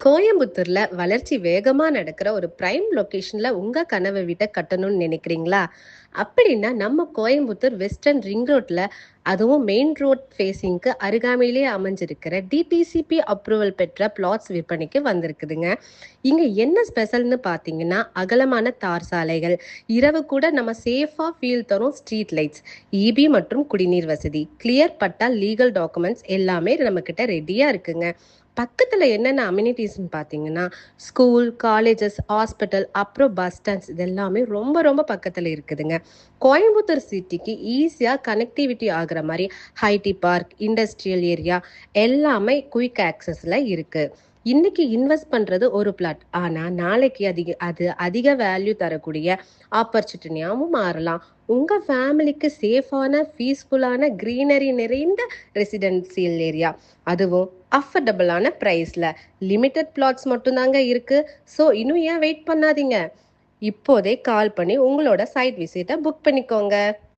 கோயம்புத்தூர்ல வளர்ச்சி வேகமா நடக்கிற ஒரு பிரைம் லொகேஷன்ல உங்க கனவு வீட்டை கட்டணும்னு நினைக்கிறீங்களா? அப்படின்னா நம்ம கோயம்புத்தூர் வெஸ்டர்ன் ரிங் ரோட்ல, அதுவும் மெயின் ரோட் ஃபேசிங்க்கு அருகாமையிலேயே அமைஞ்சிருக்கிற டிடிசிபி அப்ரூவல் பெற்ற பிளாட்ஸ் விற்பனைக்கு வந்திருக்குதுங்க. இங்க என்ன ஸ்பெஷல்னு பாத்தீங்கன்னா, அகலமான தார் சாலைகள், இரவு கூட நம்ம சேஃபா ஃபீல் தரும் ஸ்ட்ரீட் லைட்ஸ், இபி மற்றும் குடிநீர் வசதி, கிளியர் பட்டா, லீகல் டாக்குமெண்ட்ஸ் எல்லாமே நம்ம கிட்ட ரெடியா இருக்குங்க. பக்கத்துல என்னென்ன அம்யூனிட்டிஸ்ன்னு பார்த்தீங்கன்னா, ஸ்கூல், காலேஜஸ், ஹாஸ்பிட்டல், அப்புறம் பஸ் ஸ்டாண்ட்ஸ் இது எல்லாமே ரொம்ப ரொம்ப பக்கத்துல இருக்குதுங்க. கோயம்புத்தூர் சிட்டிக்கு ஈஸியா கனெக்டிவிட்டி ஆகுற மாரி ஐடி பார்க், இண்டஸ்ட்ரியல் ஏரியா எல்லாமே குயிக் ஆக்சஸ்ல இருக்கு. இன்னைக்கு இன்வெஸ்ட் பண்றது ஒரு பிளாட். ஆனா நாளைக்கு அதிக வேல்யூ தரக்கூடிய ஆப்பர்ச்சுனிட்டியாவும் மாறலாம். உங்க ஃபேமிலிக்கு சேஃபான, பீஸ்ஃபுல்லான, கிரீனரி நிறைந்த ரெசிடென்சியல் ஏரியா. அதுவும் அஃபர்டபுளான பிரைஸ்ல. லிமிடெட் பிளாட்ஸ் மட்டும்தாங்க இருக்கு. ஸோ இன்னும் ஏன் வெயிட் பண்ணாதீங்க. இப்போதே கால் பண்ணி உங்களோட சைட் விசிட்டை புக் பண்ணிக்கோங்க.